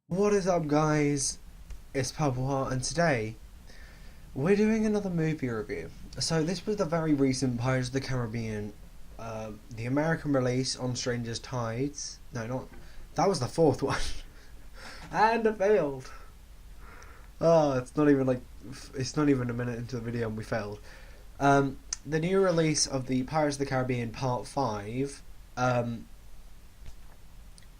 What is up, guys? It's Purple Heart, and today we're doing another movie review. So, this was the very recent Pirates of the Caribbean, the American release on Stranger's Tides. No, not. That was the fourth one. And it failed. Oh, it's not even a minute into the video and we failed. The new release of the Pirates of the Caribbean Part 5,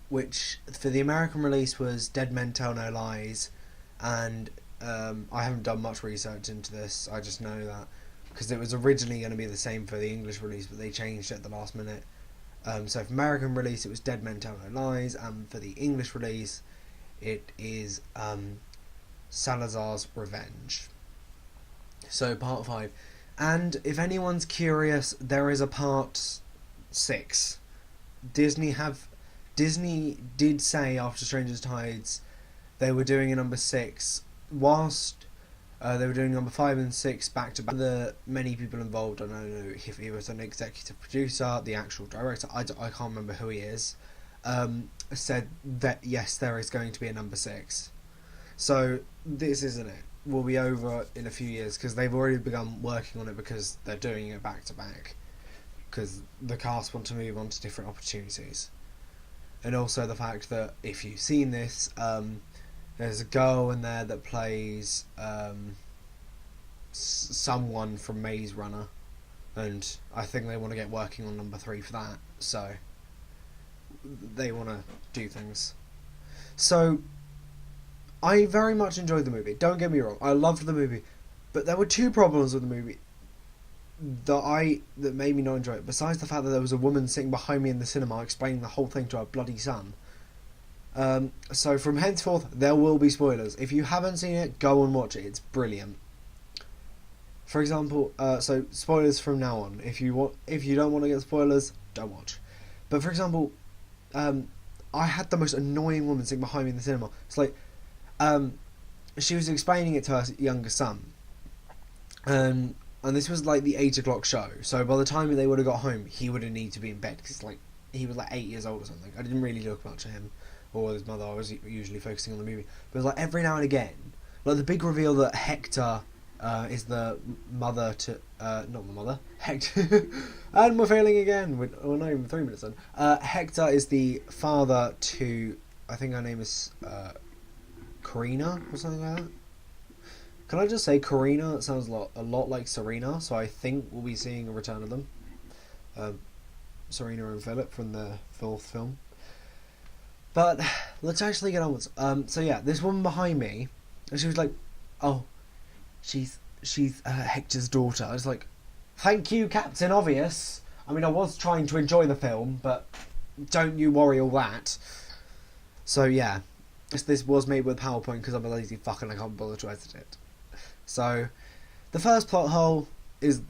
which for the American release was Dead Men Tell No Lies, and I haven't done much research into this. I just know that because it was originally going to be the same for the English release, but they changed it at the last minute. So for American release, it was Dead Men Tell No Lies, and for the English release, it is Salazar's Revenge. So part 5, and if anyone's curious, there is a part 6. Disney have Disney did say after Stranger's Tides they were doing a number 6, whilst they were doing number 5 and 6 back to back. The many people involved, I don't know if he was an executive producer, the actual director, I can't remember who he is, said that yes, there is going to be a number 6. So this isn't it. Will be over in a few years because they've already begun working on it because they're doing it back to back because the cast want to move on to different opportunities. And also the fact that if you've seen this, there's a girl in there that plays someone from Maze Runner, and I think they want to get working on number 3 for that, so they want to do things. So I very much enjoyed the movie, don't get me wrong, I loved the movie, but there were two problems with the movie that made me not enjoy it. Besides the fact that there was a woman sitting behind me in the cinema explaining the whole thing to her bloody son. So from henceforth, there will be spoilers. If you haven't seen it, go and watch it. It's brilliant. For example, so spoilers from now on. If you don't want to get spoilers, don't watch. But for example, I had the most annoying woman sitting behind me in the cinema. It's like, she was explaining it to her younger son, and this was like the 8 o'clock show. So by the time they would have got home, he would have needed to be in bed because like he was like 8 years old or something. I didn't really look much at him or his mother. I was usually focusing on the movie. But it was like every now and again, like the big reveal that Hector is the mother to not the mother, Hector. And we're failing again. We're not even 3 minutes in. Hector is the father to, I think her name is Karina or something like that. Can I just say Karina? It sounds a lot like Serena, so I think we'll be seeing a return of them. Serena and Philip from the 4th film. But let's actually get onwards. So yeah, this woman behind me, and she was like, "Oh, she's Hector's daughter." I was like, "Thank you, Captain Obvious." I mean, I was trying to enjoy the film, but don't you worry all that. So yeah, this was made with PowerPoint because I'm a lazy fuck and I can't bother to edit it. So, the first plot hole is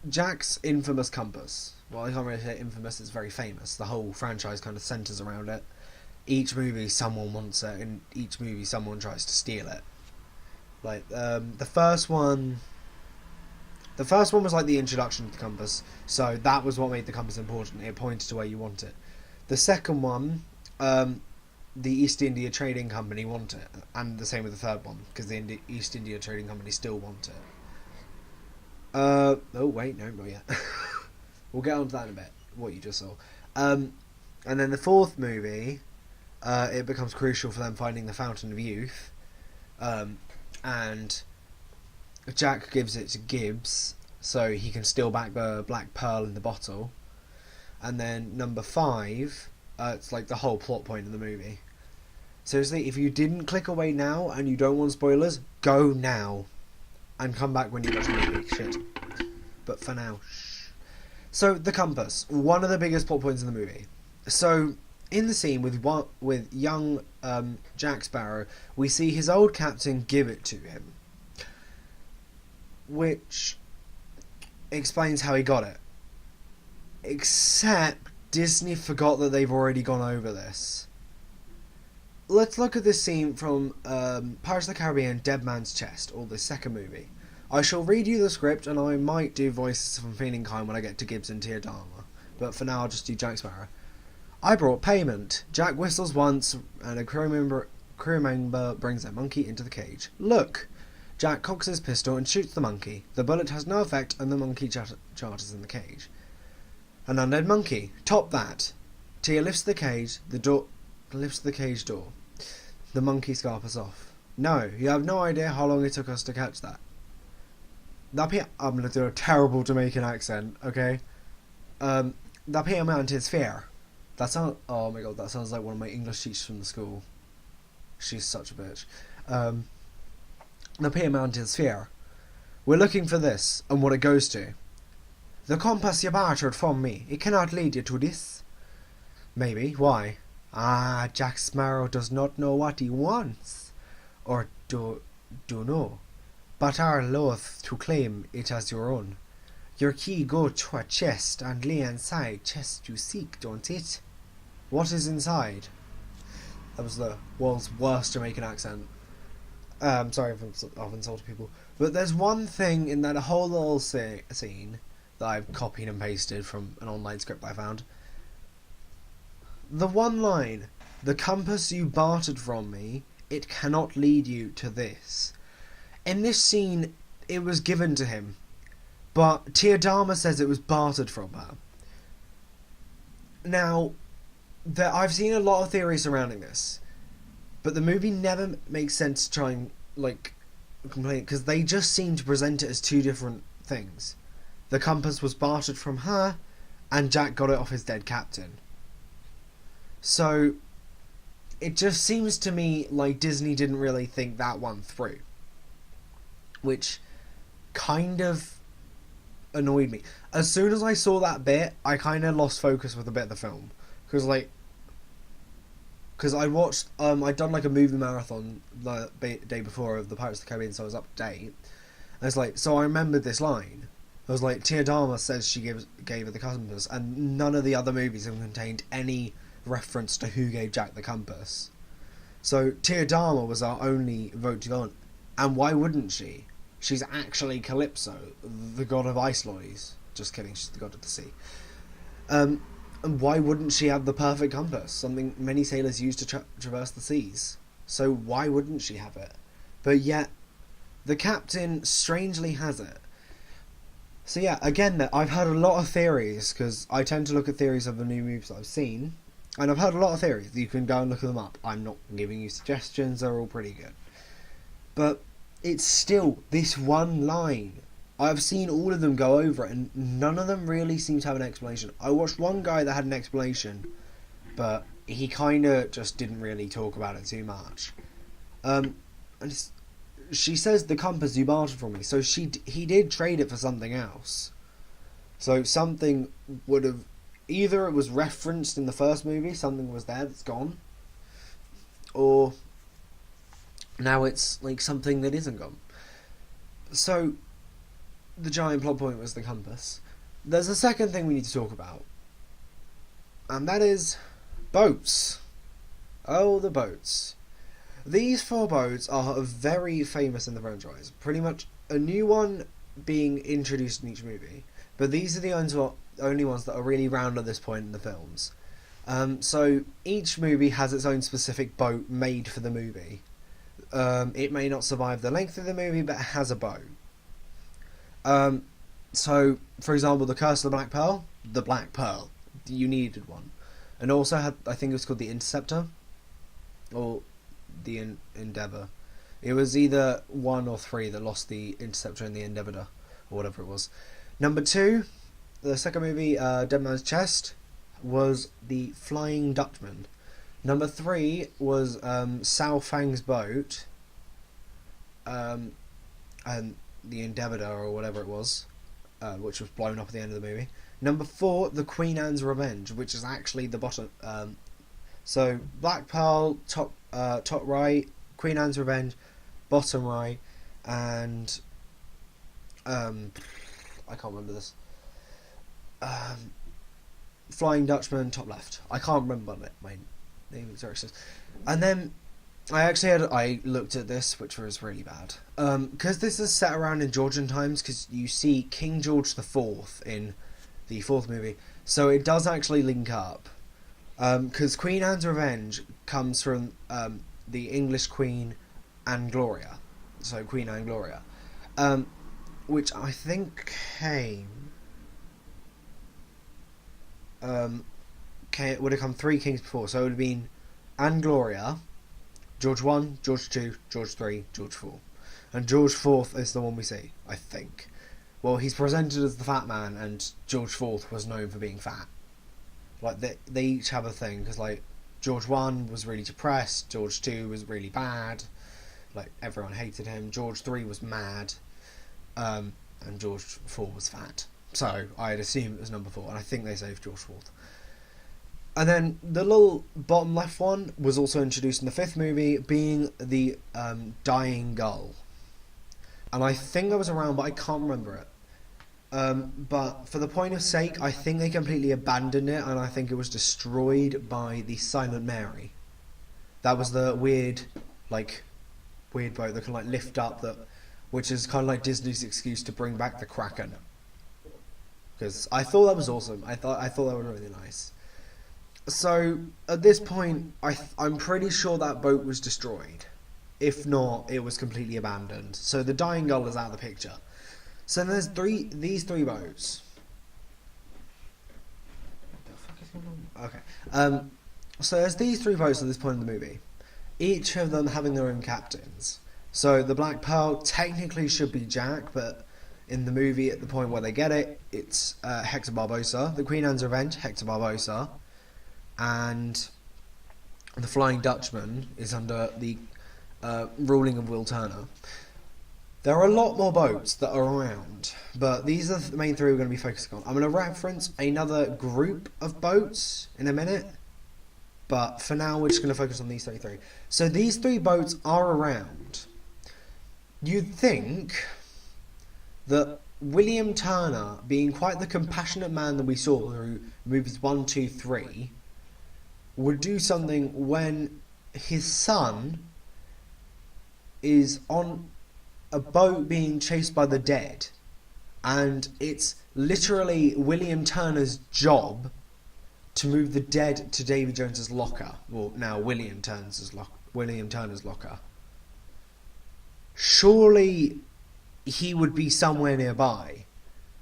Jack's infamous compass. Well, I can't really say infamous, it's very famous. The whole franchise kind of centres around it. Each movie someone wants it, and each movie someone tries to steal it. Like, the first one was like the introduction to the compass, so that was what made the compass important. It pointed to where you want it. The second one, the East India Trading Company want it, and the same with the third one, because the East India Trading Company still want it. Oh wait, no, not yet. We'll get on to that in a bit, what you just saw. And then the fourth movie, it becomes crucial for them finding the Fountain of Youth, and Jack gives it to Gibbs, so he can steal back the Black Pearl in the bottle. And then number 5, it's like the whole plot point of the movie. Seriously, if you didn't click away now and you don't want spoilers, go now. And come back when you watch the movie. Shit. But for now, shh. So, the compass. One of the biggest plot points in the movie. So, in the scene with young Jack Sparrow, we see his old captain give it to him. Which explains how he got it. Except Disney forgot that they've already gone over this. Let's look at this scene from Pirates of the Caribbean Dead Man's Chest, or the second movie. I shall read you the script, and I might do voices from Feeling Kind when I get to Gibbs and Tia Dharma. But for now, I'll just do Jack Sparrow. I brought payment. Jack whistles once, and a crew member crew member brings a monkey into the cage. Look! Jack cocks his pistol and shoots the monkey. The bullet has no effect and the monkey charges in the cage. An undead monkey. Top that. Tia lifts the cage door. The monkey scarpers off. No, you have no idea how long it took us to catch that. I'm going to do a terrible Jamaican accent, okay? The payment is fair. Oh my god, that sounds like one of my English teachers from the school. She's such a bitch. The payment is fair. We're looking for this, and what it goes to. The compass you bartered from me, it cannot lead you to this. Maybe, why? Jack Sparrow does not know what he wants. Or do know. But are loath to claim it as your own. Your key go to a chest and lay inside chest you seek, don't it? What is inside? That was the world's worst Jamaican accent. Sorry if I've insulted people. But there's one thing in that whole little scene that I've copied and pasted from an online script I found. The one line, the compass you bartered from me, it cannot lead you to this. In this scene, it was given to him. But Tia Dharma says it was bartered from her. Now, I've seen a lot of theories surrounding this, but the movie never makes sense to try and, complain, because they just seem to present it as two different things. The compass was bartered from her, and Jack got it off his dead captain. So, it just seems to me like Disney didn't really think that one through. Which kind of annoyed me. As soon as I saw that bit, I kind of lost focus with a bit of the film. Because I watched, I'd done a movie marathon the day before of the Pirates of the Caribbean, so I was up to date. And it's so I remembered this line. I was Tia Dharma says she gave her the compass, and none of the other movies have contained any reference to who gave Jack the compass. So Tia Dharma was our only vote to go on. And why wouldn't she? She's actually Calypso, the god of ice lollies. Just kidding, she's the god of the sea. And why wouldn't she have the perfect compass? Something many sailors use to traverse the seas. So why wouldn't she have it? But yet, the captain strangely has it. So yeah, again, I've heard a lot of theories, because I tend to look at theories of the new movies that I've seen. And I've heard a lot of theories. You can go and look them up. I'm not giving you suggestions, they're all pretty good. But it's still this one line. I've seen all of them go over it, and none of them really seem to have an explanation. I watched one guy that had an explanation, but he kind of just didn't really talk about it too much. And she says the compass you bartered from me, so he did trade it for something else. So something would have, either it was referenced in the first movie, something was there that's gone, or now it's something that isn't gone. So the giant plot point was the compass. There's a second thing we need to talk about, and that is boats. Oh, the boats. These 4 boats are very famous in the franchise. Pretty much a new one being introduced in each movie, but these are the only ones that are really round at this point in the films. So each movie has its own specific boat made for the movie. It may not survive the length of the movie, but it has a boat. So, for example, the Curse of the Black Pearl, you needed one. And also had, I think it was called the Interceptor, or the Endeavour. It was either 1 or 3 that lost the Interceptor and the Endeavour, or whatever it was. Number 2, the second movie, Dead Man's Chest, was the Flying Dutchman. Number 3 was Sao Fang's boat, and the Endeavour or whatever it was, which was blown up at the end of the movie. Number 4, the Queen Anne's Revenge, which is actually the bottom. So Black Pearl, top right, Queen Anne's Revenge, bottom right, and I can't remember this. Flying Dutchman, top left. I can't remember my name exactly. And then I looked at this, which was really bad. Because this is set around in Georgian times, because you see King George IV in the 4th movie, so it does actually link up. Because Queen Anne's Revenge comes from the English Queen Anne Gloria, so Queen Anne Gloria, which I think would have come 3 kings before, so it would have been Anne Gloria, George 1, George 2, George 3, George 4. And George 4th is the one we see, I think. Well, he's presented as the fat man, and George 4th was known for being fat. Like, they each have a thing, because, like, George 1 was really depressed, George 2 was really bad, like, everyone hated him, George 3 was mad, and George 4 was fat. So, I'd assume it was number 4, and I think they saved George 4th. And then the little bottom left one was also introduced in the 5th movie, being the dying gull. And I think I was around, but I can't remember it. But for the point of sake, I think they completely abandoned it, and I think it was destroyed by the Silent Mary. That was the weird boat that can like lift up, which is kind of like Disney's excuse to bring back the Kraken. Because I thought that was awesome. I thought that was really nice. So at this point, I'm pretty sure that boat was destroyed. If not, it was completely abandoned. So the Dying Gull is out of the picture. So there's these 3 boats. What the fuck is going on? Okay. So there's these 3 boats at this point in the movie. Each of them having their own captains. So the Black Pearl technically should be Jack, but in the movie, at the point where they get it, it's Hector Barbossa. The Queen Anne's Revenge, Hector Barbossa. And the Flying Dutchman is under the ruling of Will Turner. There are a lot more boats that are around, but these are the main 3 we're going to be focusing on. I'm going to reference another group of boats in a minute, but for now we're just going to focus on these 3. So these 3 boats are around. You'd think that William Turner, being quite the compassionate man that we saw through movies 1, 2, 3, would do something when his son is on a boat being chased by the dead, and it's literally William Turner's job to move the dead to Davy Jones's locker. Well, now William Turner's locker. Surely he would be somewhere nearby.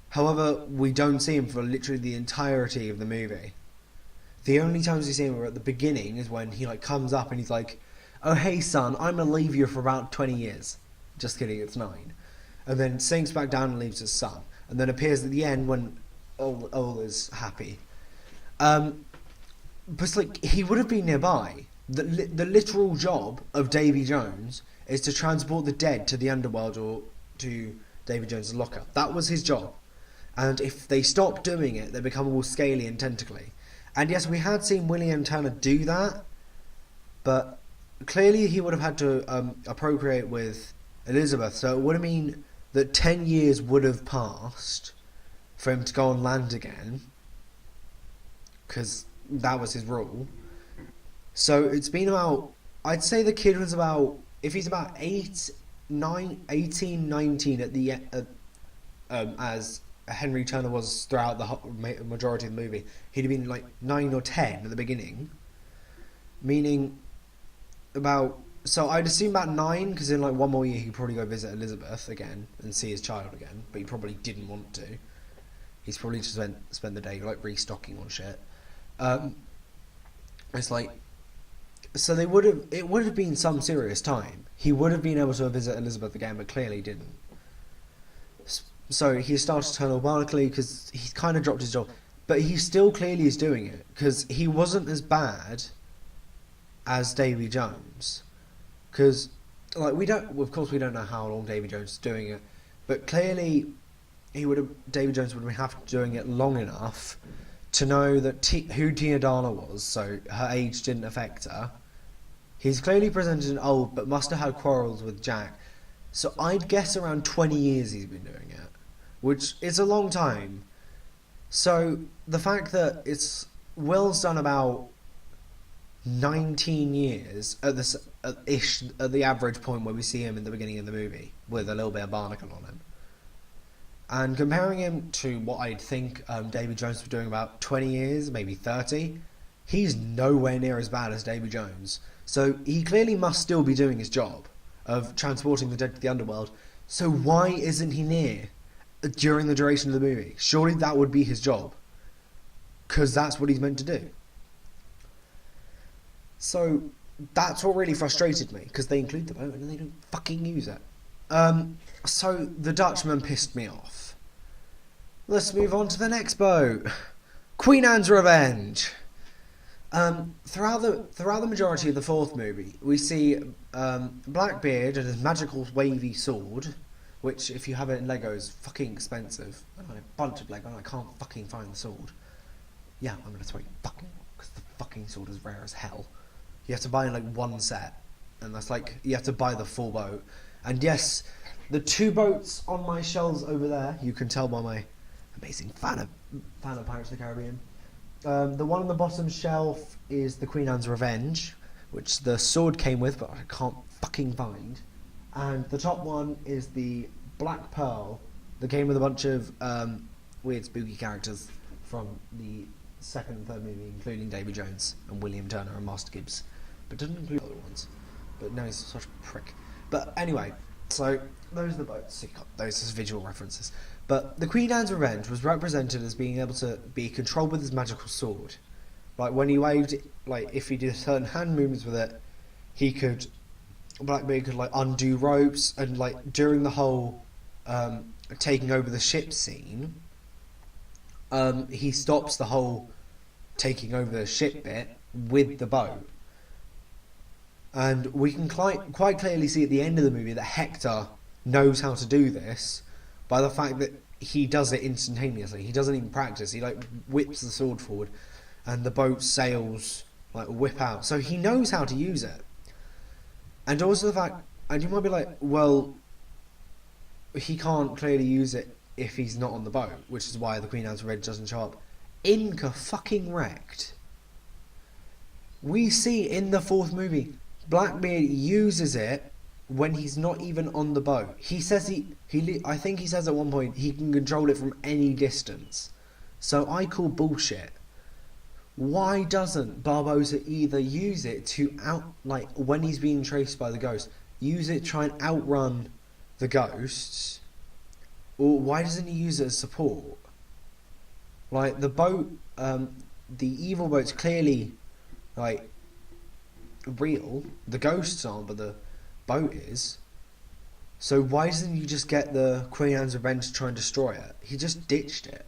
However, we don't see him for literally the entirety of the movie. The only times we see him are at the beginning, is when he like comes up and he's like, "Oh hey son, I'm gonna leave you for about 20 years. Just kidding, it's 9. And then sinks back down and leaves his son. And then appears at the end when all is happy. But it's like, he would have been nearby. The literal job of Davy Jones is to transport the dead to the underworld or to Davy Jones' locker. That was his job. And if they stop doing it, they become all scaly and tentacly. And yes, we had seen William Turner do that, but clearly he would have had to appropriate with Elizabeth, so it would have mean that 10 years would have passed for him to go on land again, because that was his rule. So it's been about, I'd say the kid was about, if he's about 18, 19 at the as Henry Turner was throughout the majority of the movie, he'd have been like 9 or 10 at the beginning, meaning about, so I'd assume about 9, because in like 1 more year he'd probably go visit Elizabeth again and see his child again, but he probably didn't want to. He's probably just spent the day like restocking on shit. It's like, so it would have been some serious time. He would have been able to visit Elizabeth again, but clearly didn't. So he started to turn on Barnacle because he kind of dropped his job, but he still clearly is doing it, because he wasn't as bad as Davy Jones. Because, like, of course we don't know how long Davy Jones is doing it, but clearly Davy Jones would have been doing it long enough to know that who Tiadana was, so her age didn't affect her. He's clearly presented as old, but must have had quarrels with Jack. So I'd guess around 20 years he's been doing it, which is a long time. So the fact that Will's done about 19 years at the average point where we see him in the beginning of the movie, with a little bit of Barnacle on him, and comparing him to what I'd think Davy Jones was doing about 20 years, maybe 30, he's nowhere near as bad as Davy Jones. So he clearly must still be doing his job of transporting the dead to the underworld. So why isn't he near during the duration of the movie? Surely that would be his job, because that's what he's meant to do. So that's what really frustrated me, because they include the boat and they don't fucking use it. So the Dutchman pissed me off. Let's move on to the next boat. Queen Anne's Revenge. Throughout the majority of the fourth movie, we see Blackbeard and his magical wavy sword, which, if you have it in Lego, is fucking expensive. I got a bunch of Lego and I can't fucking find the sword. Yeah, I'm gonna throw it fucking, because the fucking sword is rare as hell. You have to buy in like one set, and that's like, you have to buy the full boat. And yes, the two boats on my shelves over there, you can tell by my amazing fan of Pirates of the Caribbean. The one on the bottom shelf is the Queen Anne's Revenge, which the sword came with, but I can't fucking find. And the top one is the Black Pearl, that came with a bunch of weird spooky characters from the second and third movie, including Davy Jones and William Turner and Master Gibbs, but doesn't include other ones. But no, he's such a prick. But anyway, so those are the boats. So you got those as visual references. But the Queen Anne's Revenge was represented as being able to be controlled with his magical sword. Like when he waved it, like if he did certain hand movements with it, Blackbeard could like undo ropes, and like during the whole taking over the ship scene, he stops the whole taking over the ship bit with the boat. And we can quite clearly see at the end of the movie that Hector knows how to do this by the fact that he does it instantaneously. He doesn't even practice. He like whips the sword forward and the boat's sails like whip out. So he knows how to use it. And also the fact, and you might be like, well, he can't clearly use it if he's not on the boat, which is why the Queen Anne's Revenge doesn't show up. Incorrect. We see in the fourth movie, Blackbeard uses it when he's not even on the boat. He says I think he says at one point he can control it from any distance. So I call bullshit. Why doesn't Barbossa either use it to when he's being chased by the ghost, use it to try and outrun the ghosts, or why doesn't he use it as support? Like the boat, the evil boat's clearly like real. The ghosts aren't, but the boat is. So why doesn't he just get the Queen Anne's Revenge to try and destroy it? He just ditched it.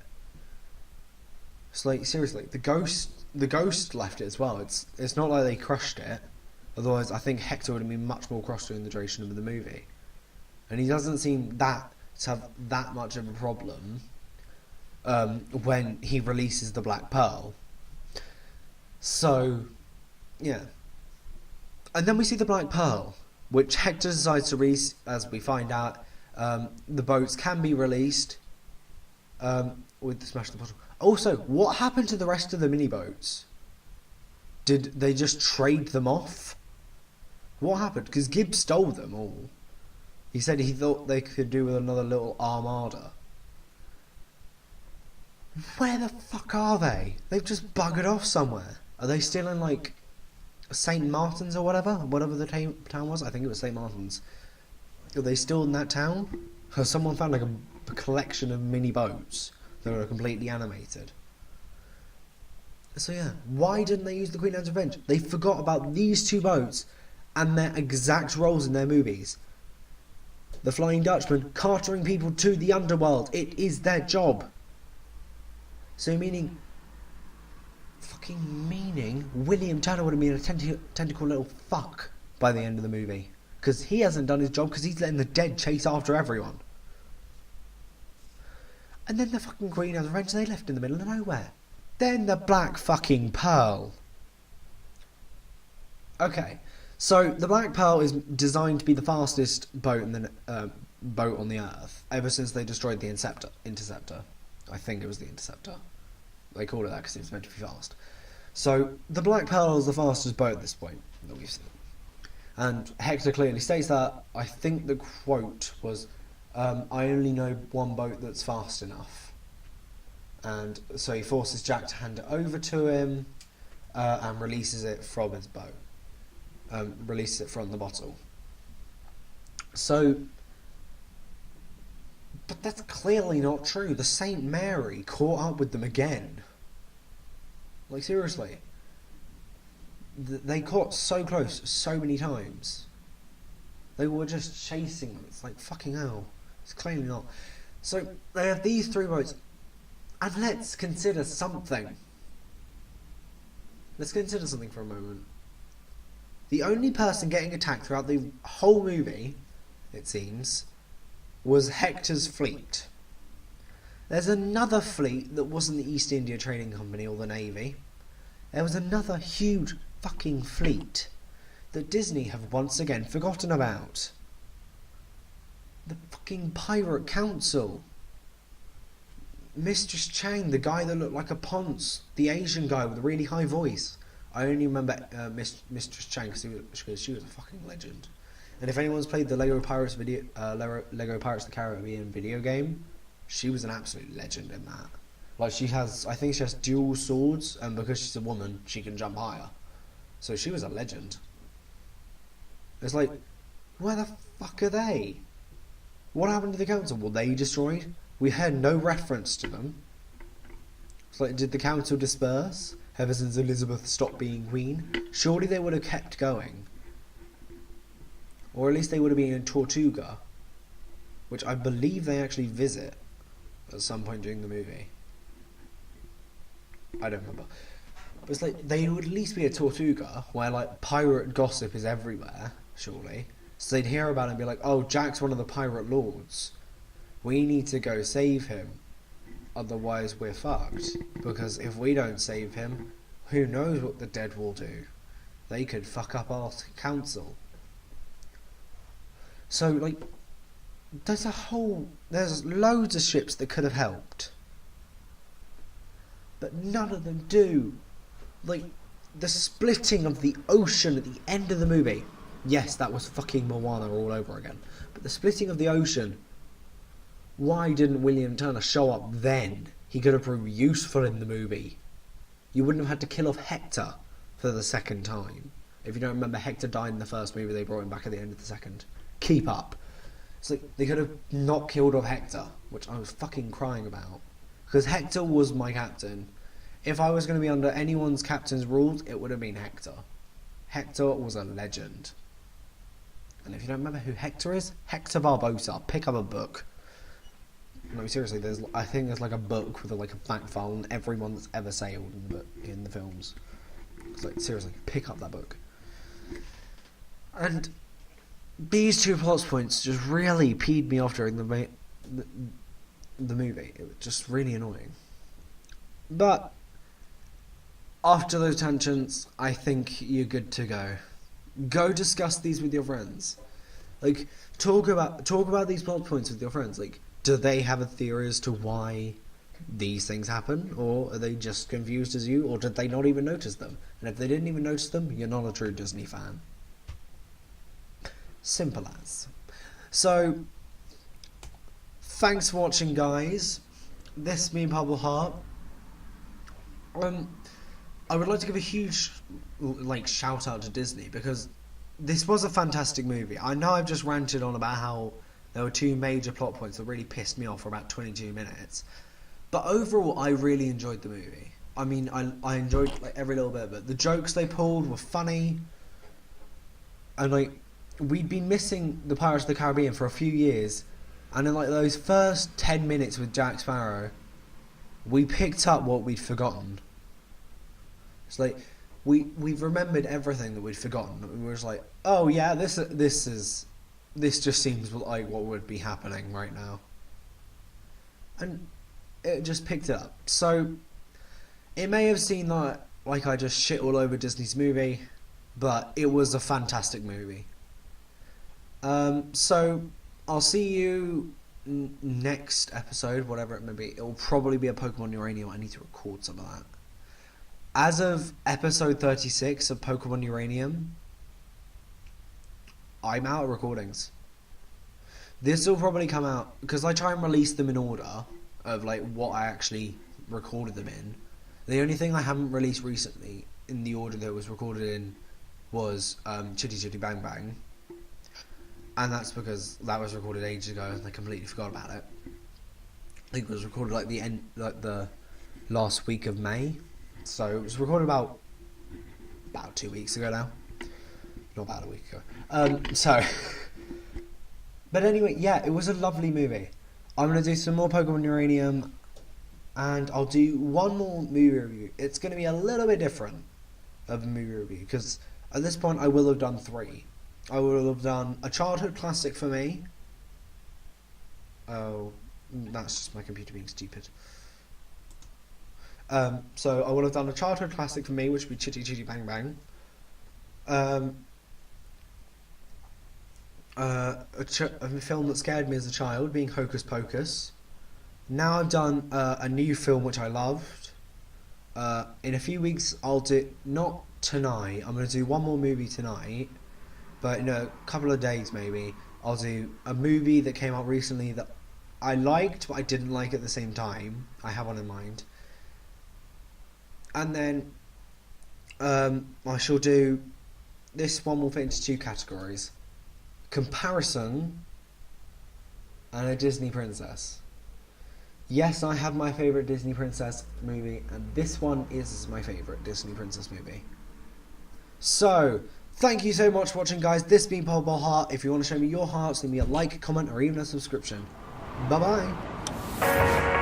It's like, seriously, the ghost left it as well. It's not like they crushed it. Otherwise, I think Hector would have been much more crushed during the duration of the movie. And he doesn't seem to have that much of a problem when he releases the Black Pearl. So, yeah. And then we see the Black Pearl, which Hector decides to release, as we find out. The boats can be released with the Smash the Bottle. Also, what happened to the rest of the mini boats? Did they just trade them off? What happened? Because Gibbs stole them all. He said he thought they could do with another little armada. Where the fuck are they? They've just buggered off somewhere. Are they still in like St. Martin's or whatever the town was? I think it was St. Martin's. Are they still in that town? Has someone found like a collection of mini boats that are completely animated? So yeah, why didn't they use the Queen Anne's Revenge? They forgot about these two boats and their exact roles in their movies. The Flying Dutchman cartering people to the underworld. It is their job. So meaning William Turner would have been a tentacle little fuck by the end of the movie. Because he hasn't done his job, because he's letting the dead chase after everyone. And then the fucking Queen Anne's Revenge, they left in the middle of nowhere. Then the Black fucking Pearl. Okay, so the Black Pearl is designed to be the fastest boat on the Earth ever since they destroyed the Interceptor. I think it was the Interceptor. They call it that because it's meant to be fast. So the Black Pearl is the fastest boat at this point that we've seen. And Hector clearly states that. I think the quote was, I only know one boat that's fast enough. And so he forces Jack to hand it over to him and releases it from his boat. released it from the bottle. So, but that's clearly not true. The Saint Mary caught up with them again. Like, seriously. They got so close so many times. They were just chasing them. It's like, fucking hell. It's clearly not. So, they have these 3 boats. And let's consider something. Let's consider something for a moment. The only person getting attacked throughout the whole movie, it seems, was Hector's fleet. There's another fleet that wasn't the East India Trading Company or the Navy. There was another huge fucking fleet that Disney have once again forgotten about. The fucking Pirate Council. Mistress Chang, the guy that looked like a Ponce, the Asian guy with a really high voice. I only remember Mistress Chang because she was a fucking legend. And if anyone's played the Lego Pirates Lego Pirates of the Caribbean video game, she was an absolute legend in that. Like, I think she has dual swords, and because she's a woman, she can jump higher. So she was a legend. It's like, where the fuck are they? What happened to the council? Were they destroyed? We had no reference to them. It's like, did the council disperse ever since Elizabeth stopped being queen? Surely they would have kept going. Or at least they would have been in Tortuga, which I believe they actually visit at some point during the movie. I don't remember. But it's like, they would at least be at Tortuga, where like pirate gossip is everywhere, surely. So they'd hear about it and be like, oh, Jack's one of the pirate lords. We need to go save him. Otherwise we're fucked. Because if we don't save him, who knows what the dead will do. They could fuck up our council. So, like, there's loads of ships that could have helped. But none of them do. Like, the splitting of the ocean at the end of the movie. Yes, that was fucking Moana all over again. But the splitting of the ocean. Why didn't William Turner show up then? He could have proved useful in the movie. You wouldn't have had to kill off Hector for the second time. If you don't remember, Hector died in the first movie, they brought him back at the end of the second. Keep up. It's like, they could have not killed off Hector, which I was fucking crying about. Because Hector was my captain. If I was going to be under anyone's captain's rules, it would have been Hector. Hector was a legend. And if you don't remember who Hector is, Hector Barbosa. Pick up a book. No, seriously, I think there's like a book with like a fact file on everyone that's ever sailed in the films. It's like, seriously, pick up that book. And these 2 plot points just really peed me off during the movie. It was just really annoying. But after those tangents, I think you're good to go. Go discuss these with your friends. Like, talk about these plot points with your friends. Like, do they have a theory as to why these things happen? Or are they just confused as you? Or did they not even notice them? And if they didn't even notice them, you're not a true Disney fan. Simple as. So, thanks for watching, guys. This is me and Pablo Hart. I would like to give a huge shout out to Disney, because this was a fantastic movie. I know I've just ranted on about how there were 2 major plot points that really pissed me off for about 22 minutes. But overall, I really enjoyed the movie. I mean, I enjoyed every little bit of it. The jokes they pulled were funny. And we'd been missing the Pirates of the Caribbean for a few years. And in those first 10 minutes with Jack Sparrow, we picked up what we'd forgotten. It's like, we've remembered everything that we'd forgotten. We were just like, oh yeah, this just seems like what would be happening right now. And it just picked it up. So, it may have seemed like I just shit all over Disney's movie, but it was a fantastic movie. So, I'll see you next episode, whatever it may be. It will probably be a Pokemon Uranium. I need to record some of that. As of episode 36 of Pokemon Uranium, I'm out of recordings. This will probably come out, because I try and release them in order of what I actually recorded them in. The only thing I haven't released recently in the order that it was recorded in was Chitty Chitty Bang Bang, and that's because that was recorded ages ago and I completely forgot about it. I think it was recorded like the last week of May, so it was recorded about 2 weeks ago now, not about a week ago. But anyway, yeah, it was a lovely movie. I'm gonna do some more Pokemon Uranium, and I'll do one more movie review. It's gonna be a little bit different of a movie review because at this point I will have done 3. I will have done a childhood classic for me. Oh, that's just my computer being stupid. So I would have done a childhood classic for me, which would be Chitty Chitty Bang Bang. A film that scared me as a child, being Hocus Pocus. Now I've done a new film which I loved. In a few weeks I'll do, not tonight, I'm going to do one more movie tonight, but in a couple of days maybe, I'll do a movie that came out recently that I liked but I didn't like at the same time. I have one in mind. And then I shall do, this one will fit into 2 categories: comparison and a Disney princess. Yes, I have my favourite Disney princess movie, and this one is my favourite Disney princess movie. So, thank you so much for watching, guys. This has been Purple Heart. If you want to show me your hearts, leave me a like, comment, or even a subscription. Bye bye.